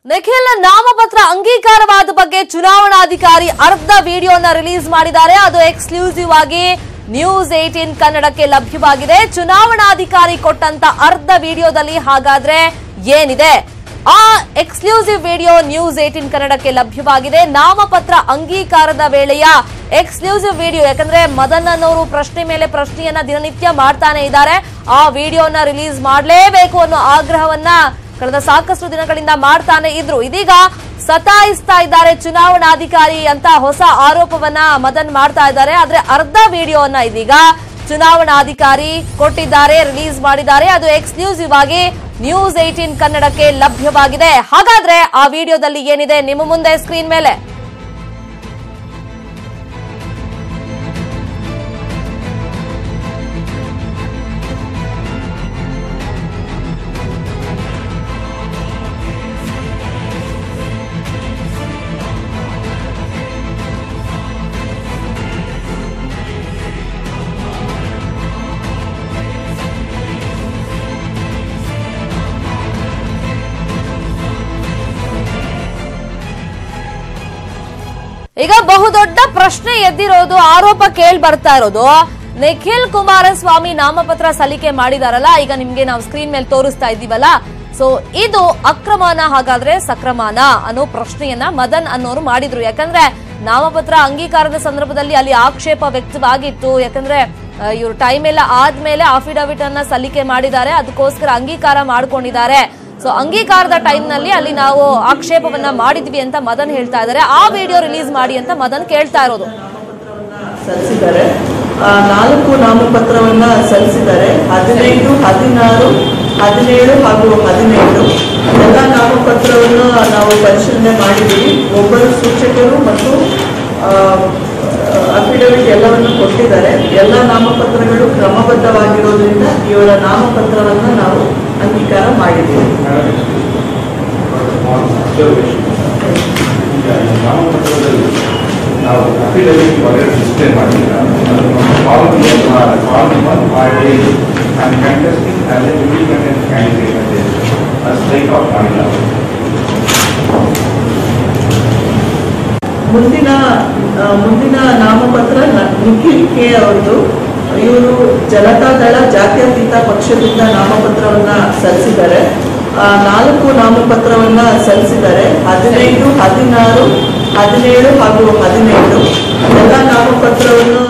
ನಿಖಿಲ್ ನಾಮಪತ್ರ ಅಂಗೀಕಾರವಾದ ಬಗ್ಗೆ ಚುನಾವಣಾಧಿಕಾರಿ ಅರ್ಧ ವಿಡಿಯೋನ ರಿಲೀಸ್ ಮಾಡಿದ್ದಾರೆ. ಅದು ಎಕ್ಸ್ಕ್ಲೂಸಿವ್ ಆಗಿ ನ್ಯೂಸ್ 18 ಕನ್ನಡಕ್ಕೆ ಲಭ್ಯವಾಗಿದೆ. ಚುನಾವಣಾಧಿಕಾರಿ ಕೊಟ್ಟಂತ ಅರ್ಧ ವಿಡಿಯೋದಲ್ಲಿ ಹಾಗಾದ್ರೆ ಏನಿದೆ? ಆ ಎಕ್ಸ್ಕ್ಲೂಸಿವ್ ವಿಡಿಯೋ ನ್ಯೂಸ್ 18 ಕನ್ನಡಕ್ಕೆ ಲಭ್ಯವಾಗಿದೆ. ನಾಮಪತ್ರ ಅಂಗೀಕಾರದ ವೇಳೆಯ ಎಕ್ಸ್ಕ್ಲೂಸಿವ್ ವಿಡಿಯೋ. ಯಾಕಂದ್ರೆ ಮದನ್ ಅನ್ನೋರು ಪ್ರಶ್ನೆ ಮೇಲೆ ಪ್ರಶ್ನೆಯನ್ನ ದಿನನಿತ್ಯ ಮಾಡ್ತಾನೆ ಇದ್ದಾರೆ. ಆ ವಿಡಿಯೋನ ರಿಲೀಸ್ ಮಾಡಲೇಬೇಕು ಅನ್ನೋ ಆಗ್ರಹವನ್ನ ಕಳೆದ ಸಾಕಷ್ಟು ದಿನಗಳಿಂದ ಮಾಡ್ತಾನೆ ಇದ್ರು. ಇದೀಗ ಸತಾಯಿಸ್ತಾ ಇದ್ದಾರೆ ಚುನಾವಣಾಧಿಕಾರಿ ಅಂತ ಹೊಸ ಆರೋಪವನ್ನ ಮದನ್ ಮಾಡ್ತಾ ಇದ್ದಾರೆ. ಆದ್ರೆ ಅರ್ಧ ವಿಡಿಯೋನ ಇದೀಗ ಚುನಾವಣಾಧಿಕಾರಿ ಕೊಟ್ಟಿದ್ದಾರೆ, ರಿಲೀಸ್ ಮಾಡಿದ್ದಾರೆ. ಅದು ಎಕ್ಸ್ಕ್ಲೂಸಿವ್ ಆಗಿ ನ್ಯೂಸ್ 18 ಕನ್ನಡಕ್ಕೆ ಲಭ್ಯವಾಗಿದೆ. ಹಾಗಾದ್ರೆ ಆ ವಿಡಿಯೋದಲ್ಲಿ ಏನಿದೆ ನಿಮ್ಮ ಮುಂದೆ ಸ್ಕ್ರೀನ್ ಮೇಲೆ ಈಗ ಬಹುದೊಡ್ಡ ಪ್ರಶ್ನೆ ಎದ್ದಿರೋದು, ಆರೋಪ ಕೇಳಿ ಬರ್ತಾ ಇರೋದು, ನಿಖಿಲ್ ಕುಮಾರಸ್ವಾಮಿ ನಾಮಪತ್ರ ಸಲ್ಲಿಕೆ ಮಾಡಿದಾರಲ್ಲ, ಈಗ ನಿಮ್ಗೆ ನಾವು ಸ್ಕ್ರೀನ್ ಮೇಲೆ ತೋರಿಸ್ತಾ ಇದ್ದೀವಲ್ಲ, ಸೊ ಇದು ಅಕ್ರಮನ ಹಾಗಾದ್ರೆ ಸಕ್ರಮನ ಅನ್ನೋ ಪ್ರಶ್ನೆಯನ್ನ ಮದನ್ ಅನ್ನೋರು ಮಾಡಿದ್ರು. ಯಾಕಂದ್ರೆ ನಾಮಪತ್ರ ಅಂಗೀಕಾರದ ಸಂದರ್ಭದಲ್ಲಿ ಅಲ್ಲಿ ಆಕ್ಷೇಪ ವ್ಯಕ್ತವಾಗಿತ್ತು. ಯಾಕಂದ್ರೆ ಇವರು ಟೈಮ್ ಎಲ್ಲ ಆದ್ಮೇಲೆ ಅಫಿಡವಿಟ್ ಅನ್ನ ಸಲ್ಲಿಕೆ ಮಾಡಿದ್ದಾರೆ, ಅದಕ್ಕೋಸ್ಕರ ಅಂಗೀಕಾರ ಮಾಡ್ಕೊಂಡಿದ್ದಾರೆ. ಸೊ ಅಂಗೀಕಾರದ ಟೈಮ್ ನಲ್ಲಿ ಅಲ್ಲಿ ನಾವು ಆಕ್ಷೇಪವನ್ನ ಮಾಡಿದ್ವಿ ಅಂತ ಮದನ್ ಹೇಳ್ತಾ ಇದ್ದಾರೆ. ಆ ವಿಡಿಯೋ ರಿಲೀಸ್ ಮಾಡಿ ಅಂತ ಮದನ್ ಕೇಳ್ತಾ ಇರೋದು. ಸಲ್ಲಿಸಿದ್ದಾರೆ 4 ನಾಮಪತ್ರವನ್ನ ಸಲ್ಲಿಸಿದ್ದಾರೆ. 15, 16, 17 ಹಾಗೂ 17 ಎಲ್ಲ ನಾಮಪತ್ರವನ್ನು ನಾವು ಪರಿಶೀಲನೆ ಮಾಡಿದ್ದೀವಿ. ಒಬ್ಬರು ಸೂಚಕರು ಮತ್ತು ಅಫಿಡವಿಟ್ ಎಲ್ಲವನ್ನು ಕೊಟ್ಟಿದ್ದಾರೆ. ಎಲ್ಲ ನಾಮಪತ್ರಗಳು ಕ್ರಮಬದ್ಧವಾಗಿರೋದ್ರಿಂದ ಇವರ ನಾಮಪತ್ರವನ್ನು ನಾವು ಅಂಗೀಕಾರ ಮಾಡಿದ್ದೀವಿ. ನಾಮಪತ್ರದಲ್ಲಿ ನಾವು ಅಫಿಡವಿಟ್ ಒಳಗಡೆ ಡಿಸ್ಪ್ಲೇ ಮಾಡಿಲ್ಲ. ಮುಂದಿನ ನಾಮಪತ್ರ ನಿಖಿಲ್ ಕೆ ಅವರದು. ಇವರು ಜನತಾದಳ ಜಾತ್ಯತೀತ ಪಕ್ಷದಿಂದ ನಾಮಪತ್ರವನ್ನ ಸಲ್ಲಿಸಿದ್ದಾರೆ. 4 ನಾಮಪತ್ರವನ್ನ ಸಲ್ಲಿಸಿದ್ದಾರೆ. 15, 16, 17 ಹಾಗೂ 17 ಎಲ್ಲ ನಾಮಪತ್ರವನ್ನು